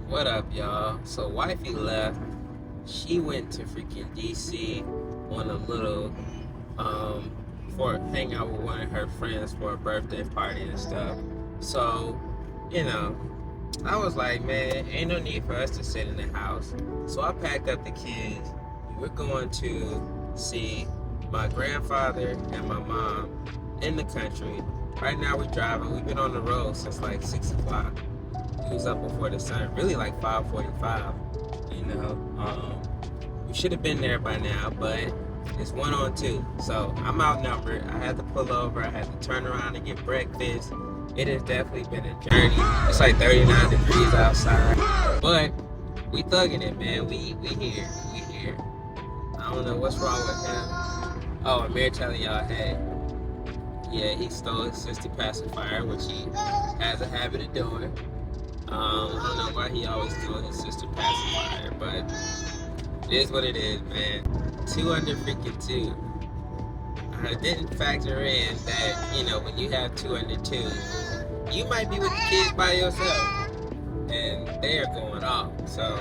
What up, y'all? So, wifey left. She went to freaking DC on a little, um, for hang out with one of her friends for a birthday party and stuff. So, you know, I was like, man, ain't no need for us to sit in the house. So I packed up the kids. We're going to see my grandfather and my mom in the country. Right now we're driving. We've been on the road since like 6 o'clock. We was up before the sun, really like 5:45. You know, we should have been there by now, but it's 1 on 2. So I'm outnumbered. I had to pull over. I had to turn around and get breakfast. It has definitely been a journey. It's like 39 degrees outside, but we thugging it, man. We here. We here. I don't know what's wrong with him. Oh, Amir telling y'all, hey, yeah, he stole his sister pacifier, which he has a habit of doing. I don't know why he always steals his sister pacifier, but it is what it is, man. 2 under freaking 2. I didn't factor in that, you know, when you have 2 under 2, you might be with the kids by yourself, and they are going off. So,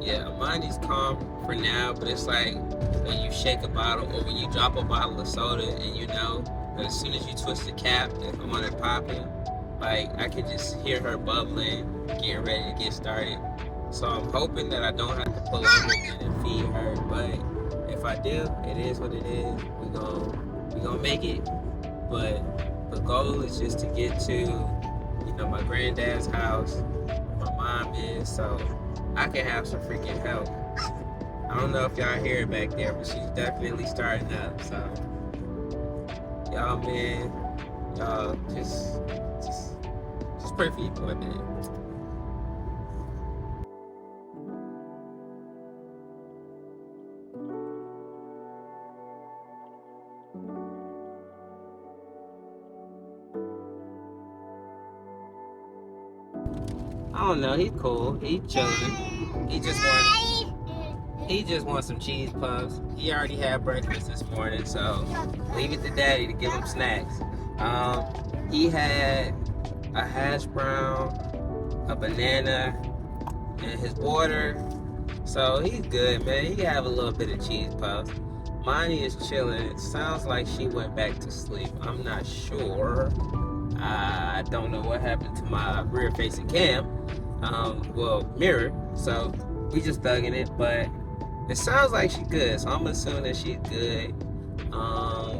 yeah, mine is calm for now, but it's like when you shake a bottle or when you drop a bottle of soda and you know that as soon as you twist the cap, if I want it popping, like I can just hear her bubbling, getting ready to get started. So I'm hoping that I don't have to pull over again and feed her, but if I do, it is what it is. We gonna make it. But the goal is just to get to, you know, my granddad's house, where my mom is, so I can have some freaking help. I don't know if y'all hear it back there, but she's definitely starting up. So y'all, man, y'all just pray for your boy, man. I don't know. He's cool. He's chilling. He just wants some cheese puffs. He already had breakfast this morning, so leave it to Daddy to give him snacks. He had a hash brown, a banana, and his water. So he's good, man. He can have a little bit of cheese puffs. Monty is chilling. It sounds like she went back to sleep. I'm not sure. I don't know what happened to my rear-facing cam. Mirror. So we just thugging it, but it sounds like she's good. So I'm assuming that she's good.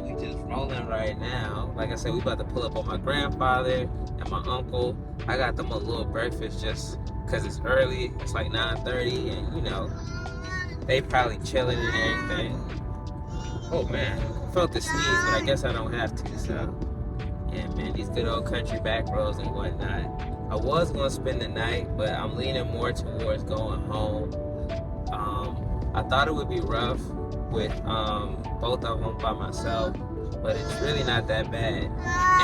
We just rolling right now. Like I said, we about to pull up on my grandfather and my uncle. I got them a little breakfast just because it's early. It's like 9:30, and you know, they probably chilling and everything. Oh man, I felt the sneeze, but I guess I don't have to, so yeah, man, these good old country back roads and whatnot. I was gonna spend the night, but I'm leaning more towards going home. I thought it would be rough with both of them by myself, but it's really not that bad.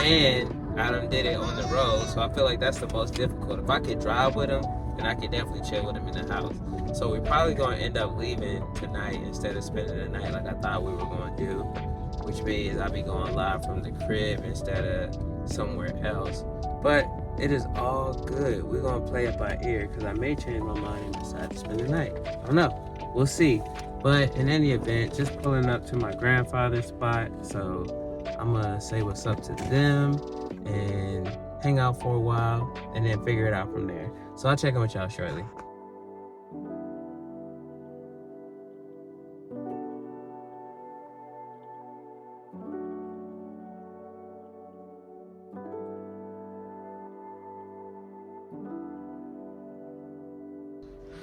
And I done did it on the road, so I feel like that's the most difficult. If I could drive with them, then I could definitely chill with them in the house. So we're probably gonna end up leaving tonight instead of spending the night like I thought we were gonna do, which means I'll be going live from the crib instead of somewhere else. But it is all good. We're gonna play it by ear because I may change my mind and decide to spend the night. I don't know. We'll see. But in any event, just pulling up to my grandfather's spot. So I'm gonna say what's up to them and hang out for a while and then figure it out from there. So I'll check in with y'all shortly.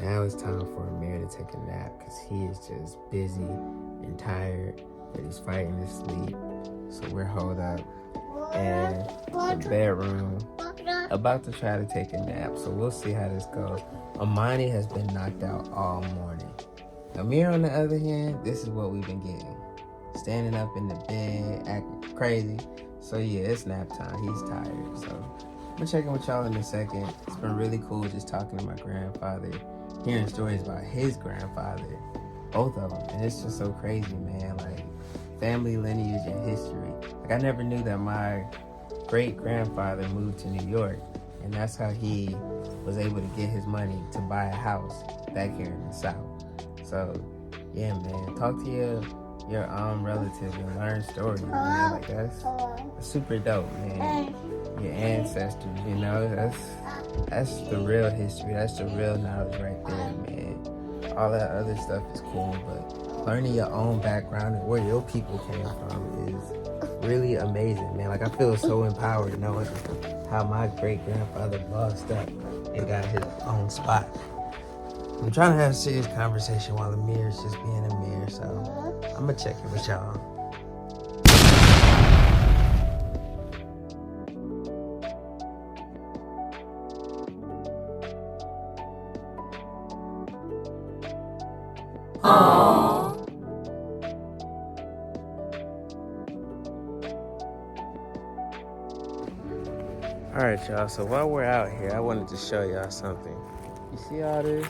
Now it's time for Amir to take a nap because he is just busy and tired, but he's fighting to sleep. So we're holed up in the bedroom, about to try to take a nap. So we'll see how this goes. Amani has been knocked out all morning. Amir, on the other hand, this is what we've been getting. Standing up in the bed, acting crazy. So yeah, it's nap time. He's tired. So I'm gonna check in with y'all in a second. It's been really cool just talking to my grandfather, hearing stories about his grandfather, both of them, and it's just so crazy, man. Like family lineage and history. Like I never knew that my great grandfather moved to New York, and that's how he was able to get his money to buy a house back here in the South. So, yeah, man, talk to your relatives and learn stories, man. Like that's super dope, man. Your ancestors, you know, that's the real history. That's the real knowledge right there, man. All that other stuff is cool, but learning your own background and where your people came from is really amazing, man. Like I feel so empowered knowing how my great grandfather bossed up and got his own spot. I'm trying to have a serious conversation while Amir's just being Amir, so I'm gonna check it with y'all. Alright, y'all, so while we're out here, I wanted to show y'all something. You see all this?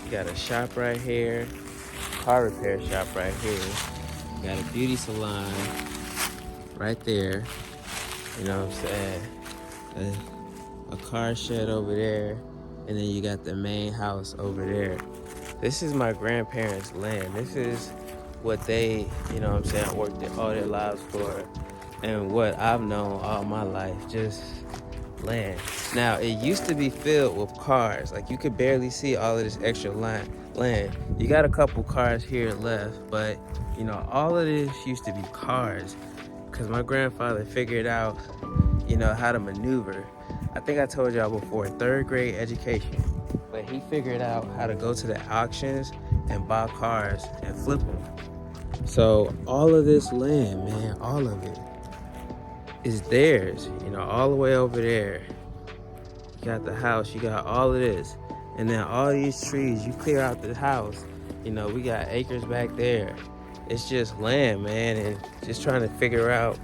You got a shop right here, car repair shop right here. You got a beauty salon right there. You know what I'm saying? A car shed over there, and then you got the main house over there. This is my grandparents' land. This is what they, you know what I'm saying, worked all their lives for, and what I've known all my life, just land. Now, it used to be filled with cars. Like, you could barely see all of this extra land. You got a couple cars here left, but, you know, all of this used to be cars, because my grandfather figured out, you know, how to maneuver. I think I told y'all before, 3rd grade education. But he figured out how to go to the auctions and buy cars and flip them. So all of this land, man, all of it is theirs, you know, all the way over there. You got the house, you got all of this. And then all these trees, you clear out the house, you know, we got acres back there. It's just land, man, and just trying to figure out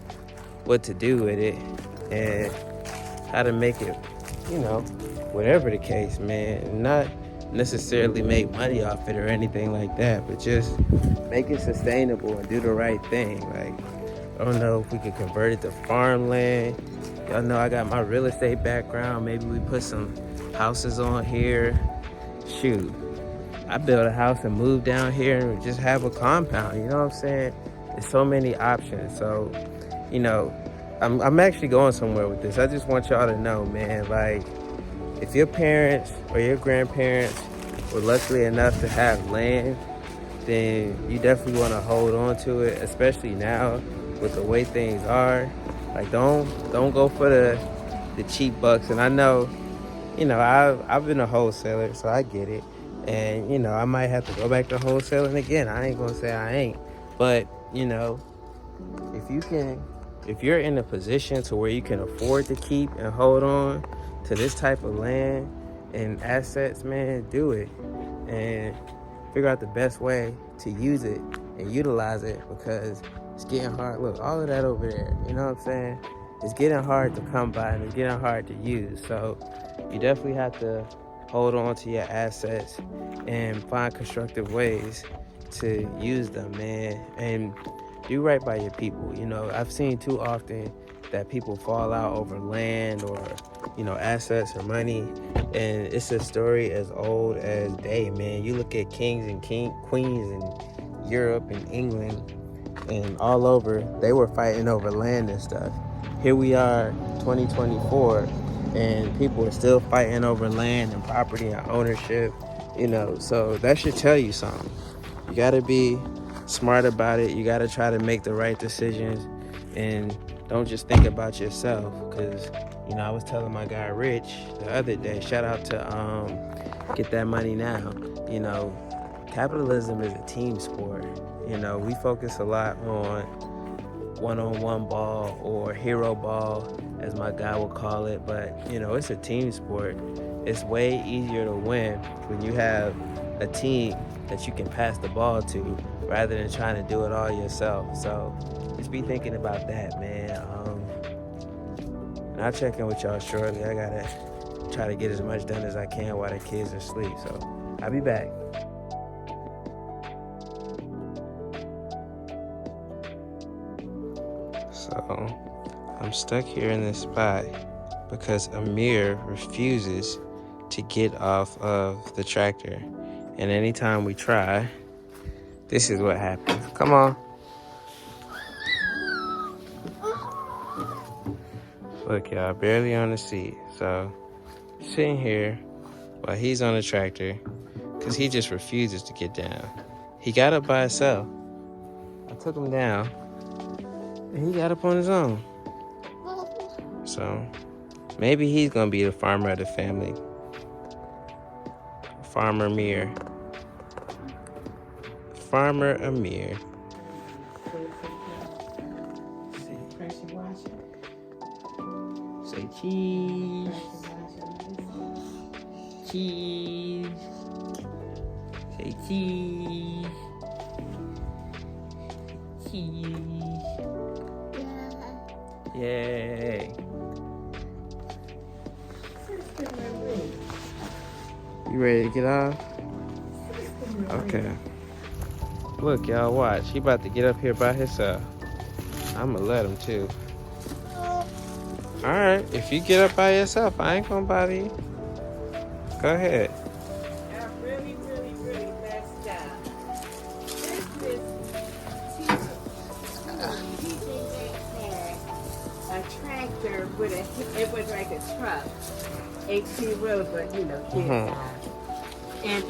what to do with it and how to make it, you know, whatever the case, man. Not necessarily make money off it or anything like that, but just make it sustainable and do the right thing. Like, I don't know if we could convert it to farmland. Y'all know I got my real estate background. Maybe we put some houses on here. Shoot, I built a house and moved down here and just have a compound, you know what I'm saying? There's so many options. So, you know, I'm actually going somewhere with this. I just want y'all to know, man, like, if your parents or your grandparents were lucky enough to have land, then you definitely want to hold on to it, especially now with the way things are. Like, don't go for the cheap bucks. And I know, you know, I've been a wholesaler, so I get it. And, you know, I might have to go back to wholesaling again. I ain't gonna say I ain't. But, you know, if you're in a position to where you can afford to keep and hold on to this type of land and assets, man, do it. And figure out the best way to use it and utilize it, because it's getting hard. Look, all of that over there, you know what I'm saying? It's getting hard to come by and it's getting hard to use. So you definitely have to hold on to your assets and find constructive ways to use them, man. And do right by your people. You know, I've seen too often that people fall out over land or, you know, assets or money. And it's a story as old as day, man. You look at kings and queens in Europe and England and all over, they were fighting over land and stuff. Here we are, 2024, and people are still fighting over land and property and ownership, you know. So that should tell you something. You gotta be smart about it. You gotta try to make the right decisions and don't just think about yourself. Because, you know, I was telling my guy Rich the other day, shout out to Get That Money Now, you know, capitalism is a team sport. You know, we focus a lot on one-on-one ball or hero ball, as my guy would call it, but, you know, it's a team sport. It's way easier to win when you have a team that you can pass the ball to rather than trying to do it all yourself. So just be thinking about that, man. And I'll check in with y'all shortly. I gotta try to get as much done as I can while the kids are asleep. So I'll be back. So I'm stuck here in this spot because Amir refuses to get off of the tractor. And anytime we try, this is what happens. Come on. Look, y'all, barely on the seat. So, sitting here while he's on the tractor because he just refuses to get down. He got up by himself. I took him down, and he got up on his own. So, maybe he's going to be the farmer of the family. Farmer Amir. Farmer Amir. Say cheese. Cheese. Say cheese. Cheese. Yay. You ready to get off? Okay. Look, y'all, watch. He about to get up here by himself. I'ma let him too. Alright, if you get up by yourself, I ain't gonna bother you. Go ahead. I really messed up. This a tractor with it was like a truck. 18 wheels, but you know, kids and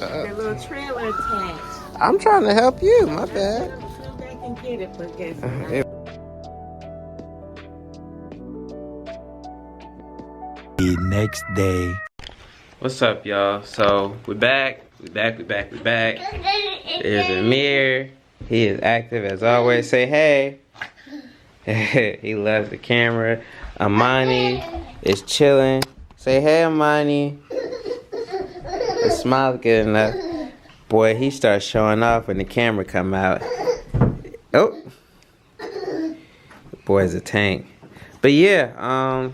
the little trailer attached. I'm trying to help you, my bad. Come back and get it, but guess The next day. What's up, y'all? So we back. There's Amir. He is active as always. Say hey. He loves the camera. Amani is chilling. Say hey, Amani. The smile's good enough. Boy, he starts showing off when the camera come out. Oh, the boy's a tank. But yeah,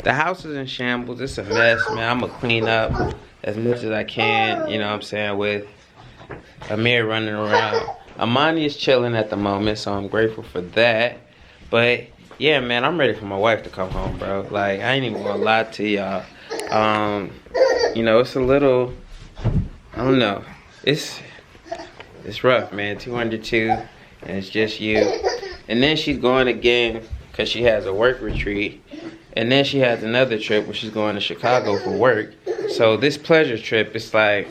the house is in shambles. It's a mess, man. I'm gonna clean up as much as I can. You know what I'm saying? With Amir running around. Amani is chilling at the moment, so I'm grateful for that. But yeah, man, I'm ready for my wife to come home, bro. Like, I ain't even gonna lie to y'all. You know, it's a little, I don't know. It's rough, man. 202, and it's just you. And then she's going again because she has a work retreat. And then she has another trip where she's going to Chicago for work. So this pleasure trip, it's like,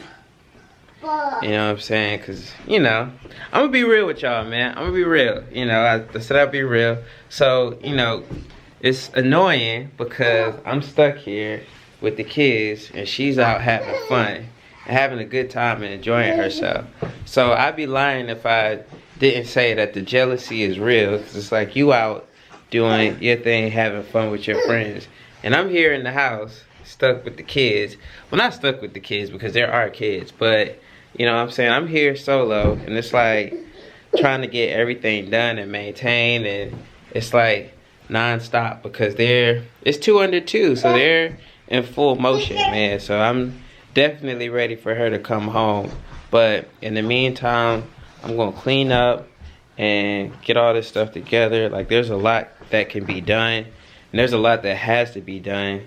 you know what I'm saying? Because, you know, I'm going to be real with y'all, man. I'm going to be real. You know, I said I'd be real. So, you know, it's annoying because I'm stuck here with the kids and she's out having fun and having a good time and enjoying herself. So I'd be lying if I didn't say that the jealousy is real. Because it's like you out doing your thing, having fun with your friends. And I'm here in the house, stuck with the kids. Well, not stuck with the kids because there are kids, but you know what I'm saying? I'm here solo, and it's like trying to get everything done and maintained, and it's like non-stop because it's 2 under 2, so they're in full motion, man. So I'm definitely ready for her to come home. But in the meantime, I'm gonna clean up and get all this stuff together. Like, there's a lot that can be done, and there's a lot that has to be done,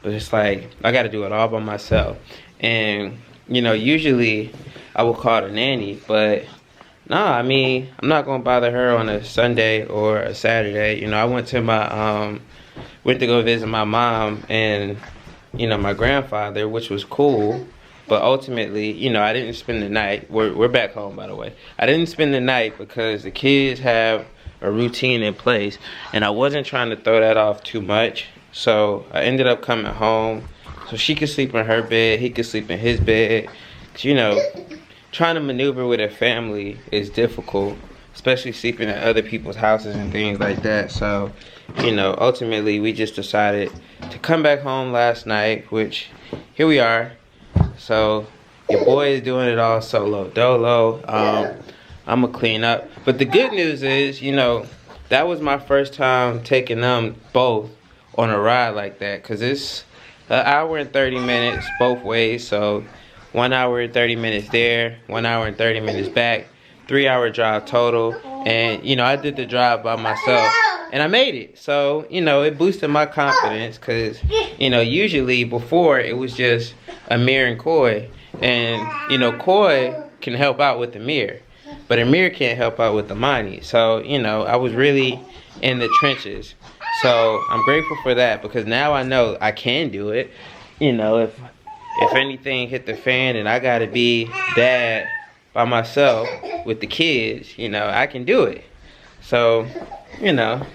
but it's like I got to do it all by myself. And you know, usually I will call the nanny, but nah, I mean, I'm not gonna bother her on a Sunday or a Saturday. You know, I went to go visit my mom and, you know, my grandfather, which was cool. But ultimately, you know, I didn't spend the night. We're back home, by the way. I didn't spend the night because the kids have a routine in place, and I wasn't trying to throw that off too much. So I ended up coming home so she could sleep in her bed, he could sleep in his bed. 'Cause, you know, trying to maneuver with a family is difficult, especially sleeping at other people's houses and things like that. So, you know, ultimately we just decided to come back home last night, which here we are. So your boy is doing it all solo dolo. I'm gonna clean up. But the good news is, you know, that was my first time taking them both on a ride like that, because it's an hour and 30 minutes both ways. So 1 hour and 30 minutes there, 1 hour and 30 minutes back, 3 hour drive total. And you know, I did the drive by myself and I made it. So, you know, it boosted my confidence because, you know, usually before it was just Amir and Koi. And, you know, Koi can help out with Amir, but Amir can't help out with Amani. So, you know, I was really in the trenches. So I'm grateful for that because now I know I can do it. You know, if anything hit the fan and I gotta be dad by myself with the kids, you know, I can do it. So, you know,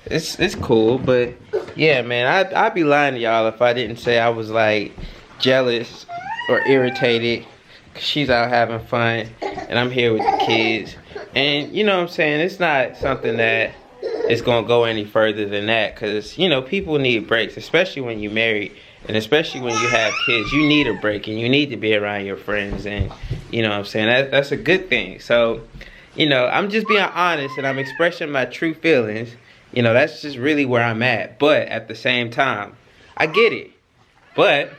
it's cool. But yeah, man, I'd be lying to y'all if I didn't say I was like jealous or irritated. She's out having fun and I'm here with the kids. And you know what I'm saying? It's not something that it's gonna go any further than that, because you know, people need breaks, especially when you're married and especially when you have kids. You need a break and you need to be around your friends, and you know what I'm saying, that's a good thing. So, you know, I'm just being honest and I'm expressing my true feelings. You know, that's just really where I'm at. But at the same time, I get it. But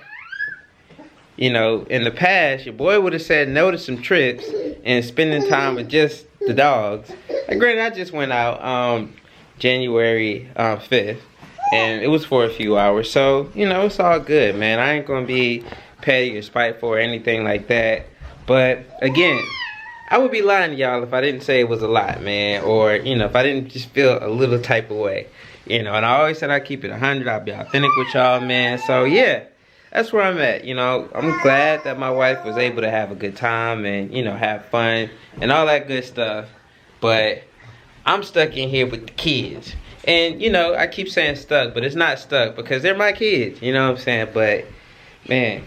you know, in the past, your boy would have said no to some trips and spending time with just the dogs. Like, granted, I just went out January 5th, and it was for a few hours. So, you know, it's all good, man. I ain't gonna be petty or spiteful or anything like that. But, again, I would be lying to y'all if I didn't say it was a lot, man. Or, you know, if I didn't just feel a little type of way. You know, and I always said I'd keep it 100. I'll be authentic with y'all, man. So, yeah. That's where I'm at. You know, I'm glad that my wife was able to have a good time and, you know, have fun and all that good stuff. But I'm stuck in here with the kids. And, you know, I keep saying stuck, but it's not stuck because they're my kids. You know what I'm saying? But, man,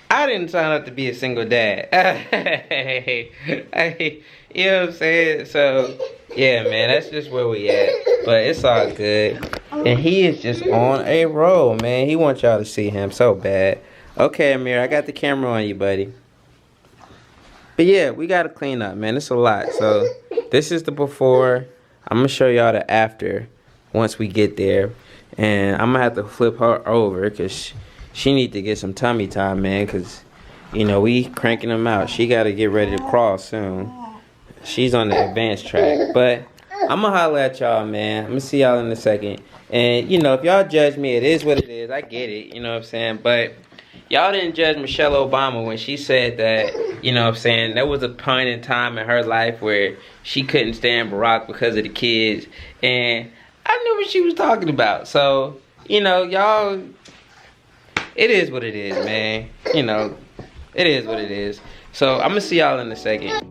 I didn't sign up to be a single dad. You know what I'm saying? So, yeah, man, that's just where we at. But it's all good. And he is just on a roll, man. He wants y'all to see him so bad. Okay, Amir, I got the camera on you, buddy. But yeah, we got to clean up, man. It's a lot. So this is the before. I'm going to show y'all the after once we get there. And I'm going to have to flip her over because she need to get some tummy time, man. Because, you know, we cranking them out. She got to get ready to crawl soon. She's on the advanced track. But I'm going to holler at y'all, man. I'm going to see y'all in a second. And, you know, if y'all judge me, it is what it is. I get it, you know what I'm saying? But y'all didn't judge Michelle Obama when she said that, you know what I'm saying, there was a point in time in her life where she couldn't stand Barack because of the kids. And I knew what she was talking about. So, you know, y'all, it is what it is, man. You know, it is what it is. So I'm going to see y'all in a second.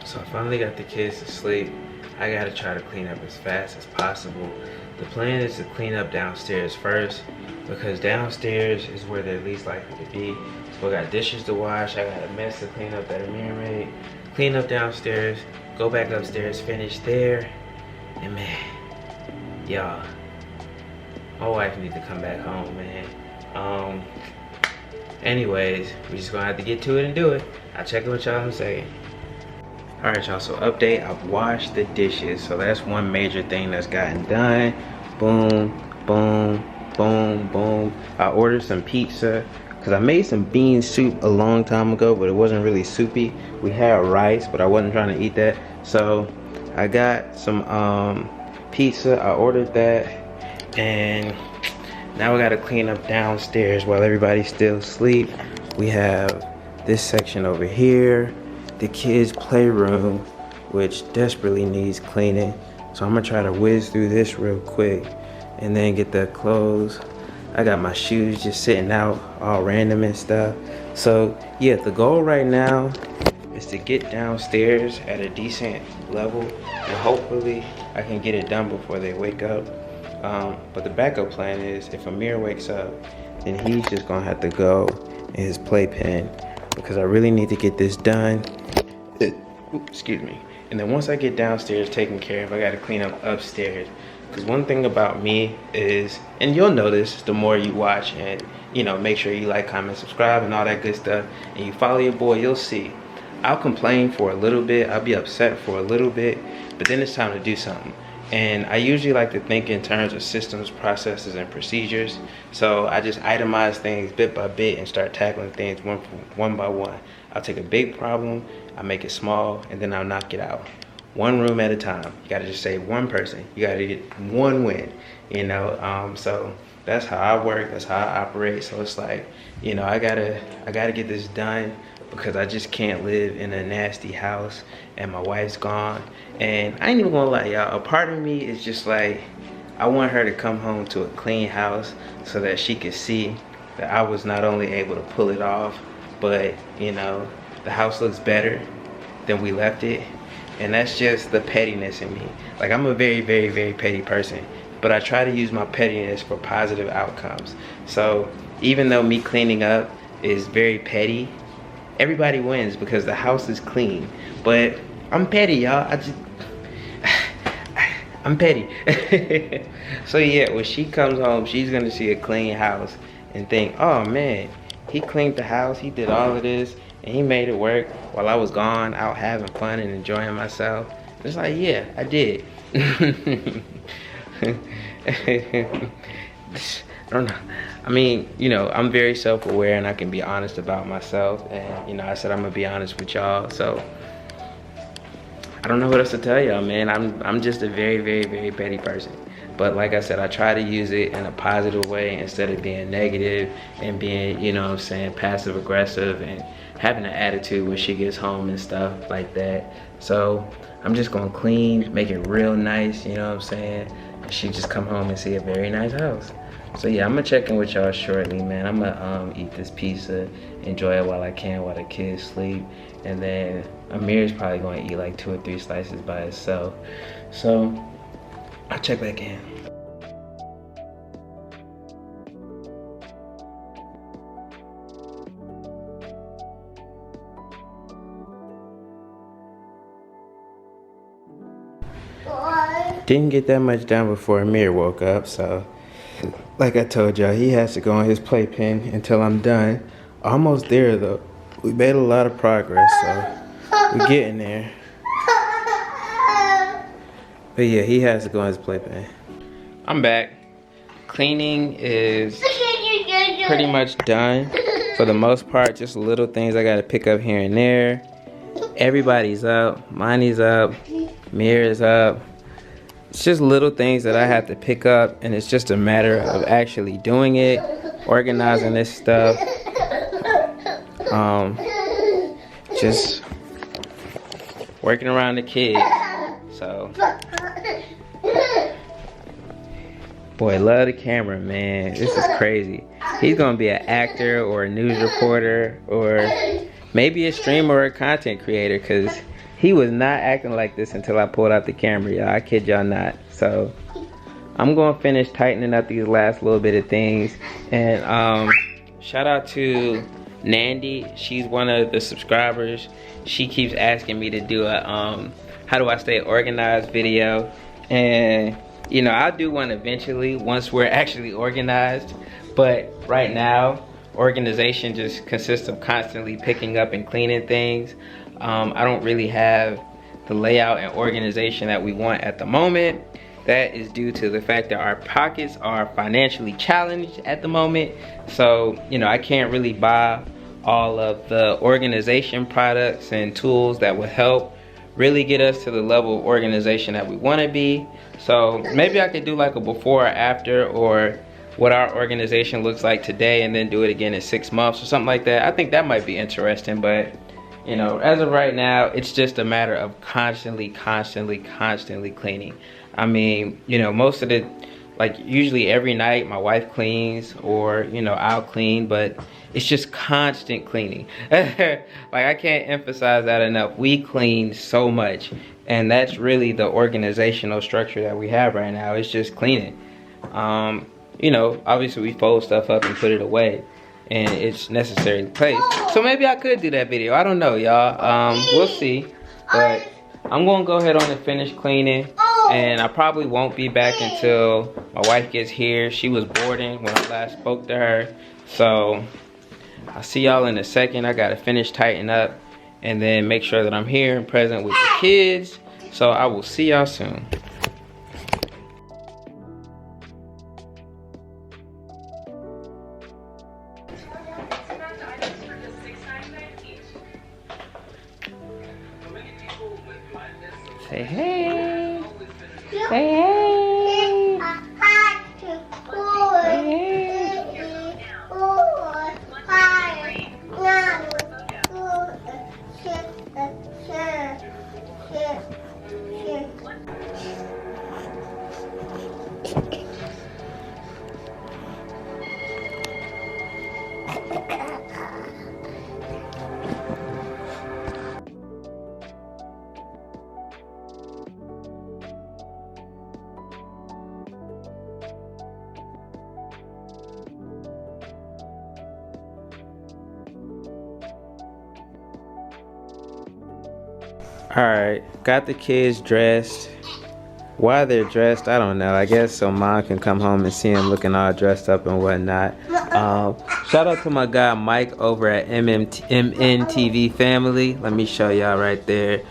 So I finally got the kids to sleep. I gotta try to clean up as fast as possible. The plan is to clean up downstairs first because downstairs is where they're least likely to be. So I got dishes to wash, I got a mess to clean up that Amir made. Clean up downstairs, go back upstairs, finish there. And man, y'all, my wife needs to come back home, man. Anyways, we just gonna have to get to it and do it. I'll check in with y'all in a second. Alright y'all, so update, I've washed the dishes. So that's one major thing that's gotten done. Boom, boom, boom, boom. I ordered some pizza because I made some bean soup a long time ago, but it wasn't really soupy. We had rice, but I wasn't trying to eat that. So I got some pizza, I ordered that. And now we gotta clean up downstairs while everybody's still asleep. We have this section over here. The kids' playroom, which desperately needs cleaning. So I'm gonna try to whiz through this real quick and then get the clothes. I got my shoes just sitting out all random and stuff. So yeah, the goal right now is to get downstairs at a decent level and hopefully I can get it done before they wake up. But the backup plan is if Amir wakes up, then he's just gonna have to go in his playpen because I really need to get this done. Excuse me. And then once I get downstairs taken care of, I gotta clean up upstairs. Because one thing about me is, and you'll notice the more you watch and, you know, make sure you like, comment, subscribe and all that good stuff, and you follow your boy, you'll see. I'll complain for a little bit, I'll be upset for a little bit, but then it's time to do something. And I usually like to think in terms of systems, processes, and procedures. So I just itemize things bit by bit and start tackling things one by one. I'll take a big problem, I make it small, and then I'll knock it out. One room at a time. You gotta just save one person. You gotta get one win, you know? So that's how I work, that's how I operate. So it's like, you know, I gotta get this done because I just can't live in a nasty house and my wife's gone. And I ain't even gonna lie, y'all, a part of me is just like, I want her to come home to a clean house so that she could see that I was not only able to pull it off, but, you know, the house looks better than we left it. And that's just the pettiness in me. Like, I'm a very, very, very petty person, but I try to use my pettiness for positive outcomes. So even though me cleaning up is very petty, everybody wins because the house is clean. But I'm petty, y'all. I'm petty. So yeah, when she comes home, she's gonna see a clean house and think, oh man, he cleaned the house, he did all of this, and he made it work while I was gone out having fun and enjoying myself. It's like, yeah, I did. I don't know. I mean, you know, I'm very self-aware and I can be honest about myself. And, you know, I said I'm gonna be honest with y'all. So I don't know what else to tell y'all, man. I'm just a very, very, very petty person. But like I said, I try to use it in a positive way instead of being negative and being, you know what I'm saying, passive aggressive and having an attitude when she gets home and stuff like that. So I'm just gonna clean, make it real nice, you know what I'm saying? And she just come home and see a very nice house. So yeah, I'm gonna check in with y'all shortly, man. I'm gonna eat this pizza, enjoy it while I can, while the kids sleep. And then Amir's probably gonna eat like 2 or 3 slices by himself. So I'll check back in. Didn't get that much done before Amir woke up, so like I told y'all, he has to go on his playpen until I'm done. Almost there though. We made a lot of progress, so we're getting there. But yeah, he has to go on his playpen. I'm back. Cleaning is pretty much done for the most part. Just little things I gotta pick up here and there. Everybody's up. Money's up. Mirror's up. It's just little things that I have to pick up, and it's just a matter of actually doing it, organizing this stuff. Just working around the kids. So, boy, love the camera, man. This is crazy. He's gonna be an actor or a news reporter or maybe a streamer or a content creator, because he was not acting like this until I pulled out the camera, y'all. I kid y'all not. So I'm gonna finish tightening up these last little bit of things. And shout out to Nandy. She's one of the subscribers. She keeps asking me to do a how do I stay organized video. And you know, I'll do one eventually once we're actually organized. But right now, organization just consists of constantly picking up and cleaning things. I don't really have the layout and organization that we want at the moment. That is due to the fact that our pockets are financially challenged at the moment. So, you know, I can't really buy all of the organization products and tools that would help really get us to the level of organization that we want to be. So maybe I could do like a before or after, or what our organization looks like today, and then do it again in 6 months or something like that. I think that might be interesting. But you know, as of right now, it's just a matter of constantly cleaning. I mean, you know, most of the like usually every night my wife cleans, or you know, I'll clean, but it's just constant cleaning. Like I can't emphasize that enough. We clean so much, and that's really the organizational structure that we have right now. It's just cleaning. You know, obviously we fold stuff up and put it away, and it's necessary to place. So maybe I could do that video. I don't know, y'all. We'll see. But I'm gonna go ahead on and finish cleaning, and I probably won't be back until my wife gets here. She was boarding when I last spoke to her. So I'll see y'all in a second. I gotta finish tighten up and then make sure that I'm here and present with the kids. So I will see y'all soon. Say hey. Say hey. Alright, got the kids dressed. Why they're dressed, I don't know. I guess so mom can come home and see them looking all dressed up and whatnot. Shout out to my guy Mike over at MNTV Family. Let me show y'all right there.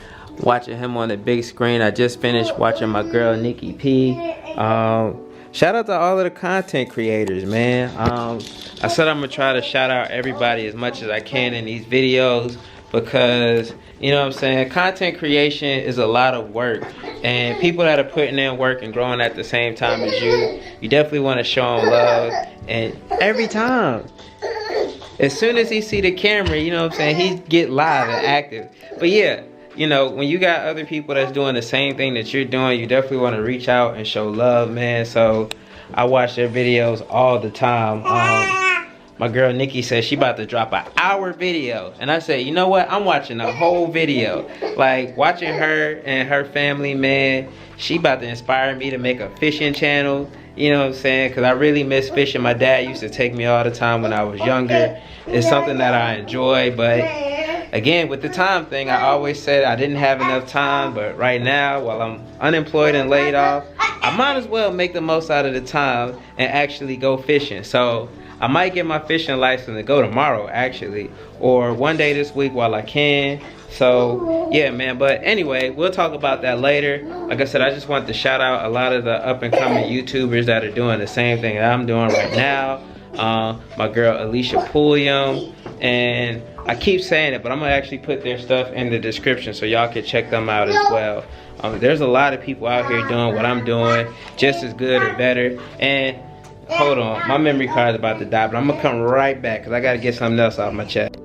Watching him on the big screen. I just finished watching my girl Nikki P. Shout out to all of the content creators, man. I said I'm gonna try to shout out everybody as much as I can in these videos, because you know what I'm saying, content creation is a lot of work, and people that are putting in work and growing at the same time as you definitely want to show them love. And every time, as soon as he see the camera, you know what I'm saying, he get live and active. But yeah, you know, when you got other people that's doing the same thing that you're doing, you definitely want to reach out and show love, man. So I watch their videos all the time. My girl Nikki says she about to drop an hour video, and I say, you know what, I'm watching the whole video. Like watching her and her family, man, she about to inspire me to make a fishing channel. You know what I'm saying, because I really miss fishing. My dad used to take me all the time when I was younger. It's something that I enjoy, but again, with the time thing, I always said I didn't have enough time. But right now, while I'm unemployed and laid off, I might as well make the most out of the time and actually go fishing. So I might get my fishing license and go tomorrow, actually, or one day this week while I can. So yeah, man. But anyway, we'll talk about that later. Like I said, I just want to shout out a lot of the up and coming YouTubers that are doing the same thing that I'm doing right now. My girl Alicia Pulliam, and I keep saying it, but I'm gonna actually put their stuff in the description so y'all can check them out as well. There's a lot of people out here doing what I'm doing, just as good or better. And hold on, my memory card is about to die, but I'm gonna come right back because I gotta get something else off my chest.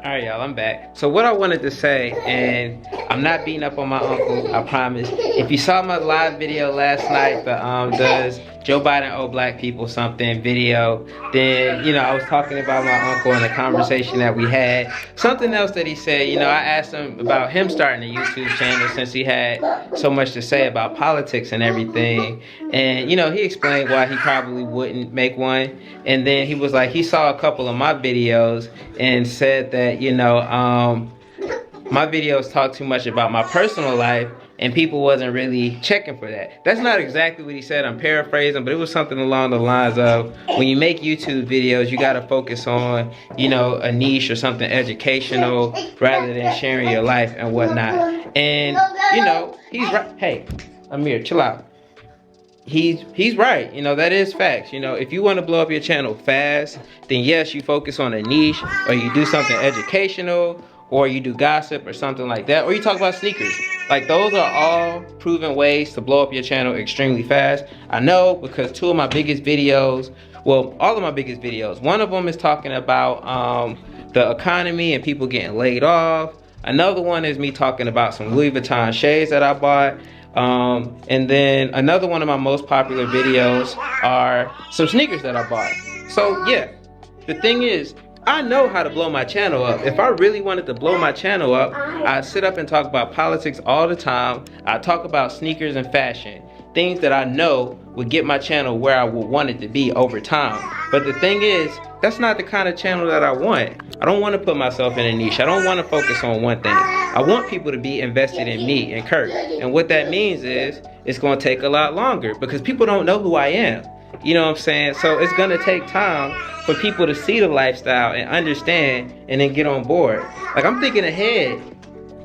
Alright y'all, I'm back. So what I wanted to say, and I'm not beating up on my uncle, I promise. If you saw my live video last night, the does Joe Biden owe black people something video, then, you know, I was talking about my uncle and the conversation that we had. Something else that he said, you know, I asked him about him starting a YouTube channel since he had so much to say about politics and everything. And, you know, he explained why he probably wouldn't make one. And then he was like, he saw a couple of my videos and said that, you know, my videos talk too much about my personal life, and people wasn't really checking for that. That's not exactly what he said, I'm paraphrasing, but it was something along the lines of, when you make YouTube videos, you gotta focus on, you know, a niche or something educational rather than sharing your life and whatnot. And, you know, he's right. Hey, Amir, chill out. He's right, you know, that is facts. You know, if you want to blow up your channel fast, then yes, you focus on a niche, or you do something educational, or you do gossip or something like that, or you talk about sneakers. Like, those are all proven ways to blow up your channel extremely fast. I know, because two of my biggest videos, well, all of my biggest videos, one of them is talking about the economy and people getting laid off. Another one is me talking about some Louis Vuitton shades that I bought. And then another one of my most popular videos are some sneakers that I bought. So yeah, the thing is, I know how to blow my channel up. If I really wanted to blow my channel up, I'd sit up and talk about politics all the time. I'd talk about sneakers and fashion, things that I know would get my channel where I would want it to be over time. But the thing is, that's not the kind of channel that I want. I don't want to put myself in a niche. I don't want to focus on one thing. I want people to be invested in me and Kurt. And what that means is, it's going to take a lot longer because people don't know who I am. You know what I'm saying? So it's going to take time for people to see the lifestyle and understand and then get on board. Like, I'm thinking ahead,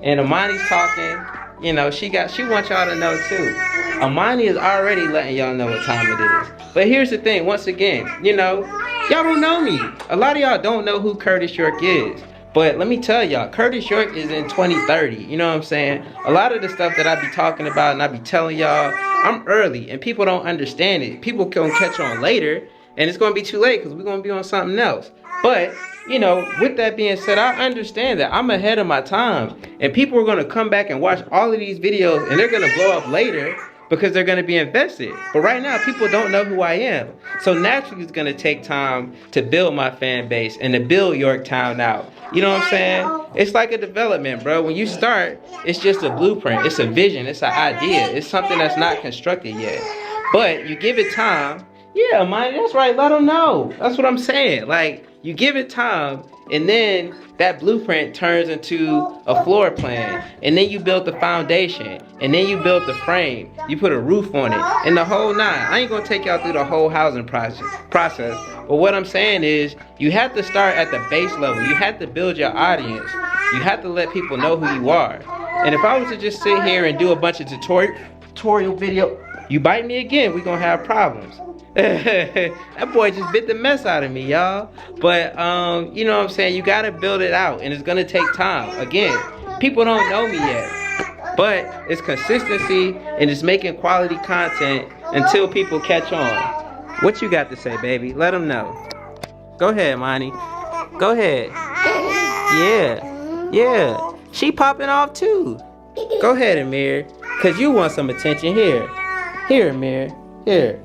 and Amani's talking, you know, she wants y'all to know too. Amani is already letting y'all know what time it is. But here's the thing, once again, you know, y'all don't know me. A lot of y'all don't know who Curtis York is. But let me tell y'all, Curtis York is in 2030, you know what I'm saying? A lot of the stuff that I be talking about and I be telling y'all, I'm early and people don't understand it. People can catch on later and it's gonna be too late because we're gonna be on something else. But, you know, with that being said, I understand that I'm ahead of my time and people are gonna come back and watch all of these videos and they're gonna blow up later because they're gonna be invested. But right now, people don't know who I am. So naturally, it's gonna take time to build my fan base and to build Yorktown out. You know what I'm saying? It's like a development, bro. When you start, it's just a blueprint. It's a vision. It's an idea. It's something that's not constructed yet. But you give it time. Yeah, man, that's right. Let them know. That's what I'm saying. Like, you give it time, and then that blueprint turns into a floor plan. And then you build the foundation. And then you build the frame. You put a roof on it. And the whole nine. I ain't going to take y'all through the whole housing process. But what I'm saying is, you have to start at the base level. You have to build your audience. You have to let people know who you are. And if I was to just sit here and do a bunch of tutorial video, you bite me again, we're going to have problems. That boy just bit the mess out of me, y'all. But you know what I'm saying, you gotta build it out and it's gonna take time. Again, people don't know me yet, but it's consistency and it's making quality content until people catch on. What you got to say, baby? Let them know. Go ahead, Monty. Go ahead. Yeah, she popping off too. Go ahead, Amir, cause you want some attention. Here, Amir. Here.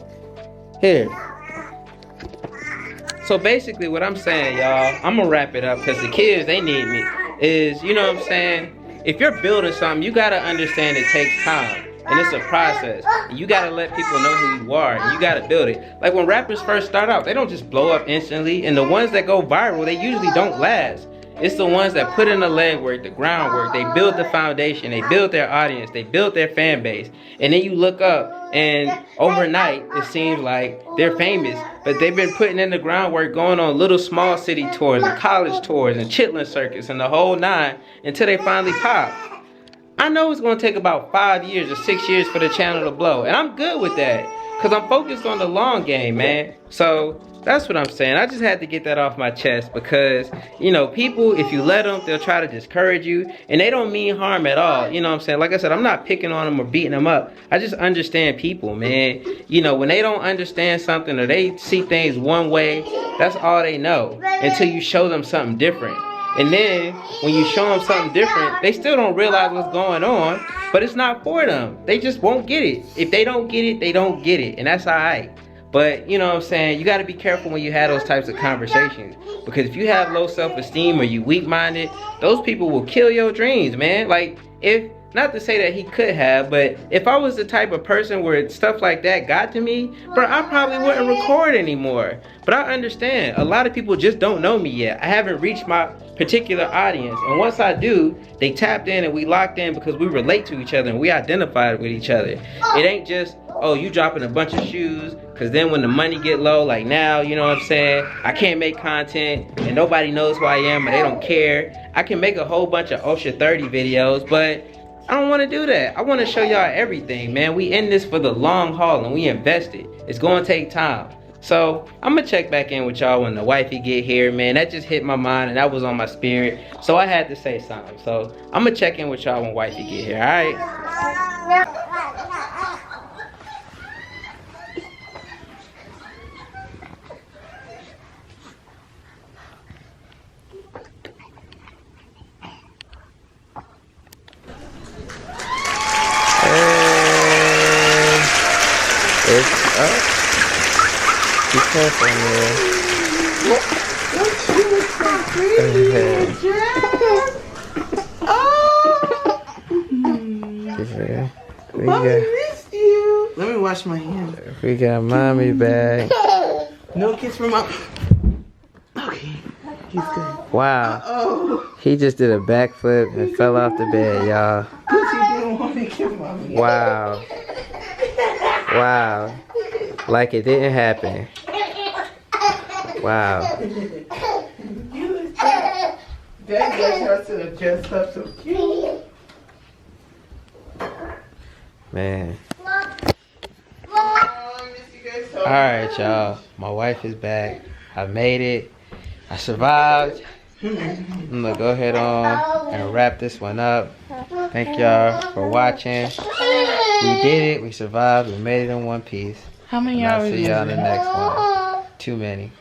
So basically what I'm saying, y'all, I'm gonna wrap it up because the kids, they need me, is, you know what I'm saying, if you're building something, you gotta understand it takes time and it's a process. And you gotta let people know who you are and you gotta build it. Like when rappers first start out, they don't just blow up instantly, and the ones that go viral, they usually don't last. It's the ones that put in the legwork, the groundwork, they build the foundation, they build their audience, they build their fan base. And then you look up and overnight, it seems like they're famous, but they've been putting in the groundwork, going on little small city tours and college tours and chitlin circuits and the whole nine until they finally pop. I know it's gonna take about 5 years or 6 years for the channel to blow, and I'm good with that because I'm focused on the long game, man. So that's what I'm saying. I just had to get that off my chest because, you know, people, if you let them, they'll try to discourage you. And they don't mean harm at all. You know what I'm saying? Like I said, I'm not picking on them or beating them up. I just understand people, man. You know, when they don't understand something or they see things one way, that's all they know until you show them something different. And then when you show them something different, they still don't realize what's going on, but it's not for them. They just won't get it. If they don't get it, they don't get it. And that's all right. But, you know what I'm saying, you got to be careful when you have those types of conversations. Because if you have low self-esteem or you weak-minded, those people will kill your dreams, man. Like, if, not to say that he could have, but if I was the type of person where stuff like that got to me, bro, I probably wouldn't record anymore. But I understand, a lot of people just don't know me yet. I haven't reached my particular audience. And once I do, they tapped in and we locked in because we relate to each other and we identified with each other. It ain't just, oh, you dropping a bunch of shoes, because then when the money get low, like now, you know what I'm saying, I can't make content and nobody knows who I am and they don't care. I can make a whole bunch of OSHA 30 videos, but I don't want to do that. I want to show y'all everything, man. We in this for the long haul and we invested. It's going to take time. So I'm going to check back in with y'all when the wifey get here, man. That just hit my mind and that was on my spirit. So I had to say something. So I'm going to check in with y'all when wifey get here, all right? Hey. Careful, man. Yeah. Mommy missed you. Let me wash my hands. We got mommy back. No kiss from mom. Okay, he's good. Wow. Oh, He just did a backflip and fell off the bed, y'all. because he didn't want to kiss mommy. Wow. Wow. Like it didn't happen. Wow. Dad just has to adjust up so cute. Man. Oh, I miss you guys so Alright, y'all. My wife is back. I made it. I survived. I'm gonna go ahead on and wrap this one up. Thank y'all for watching. We did it. We survived. We made it in one piece. How many And I'll hours see is y'all in it? the next one. Too many.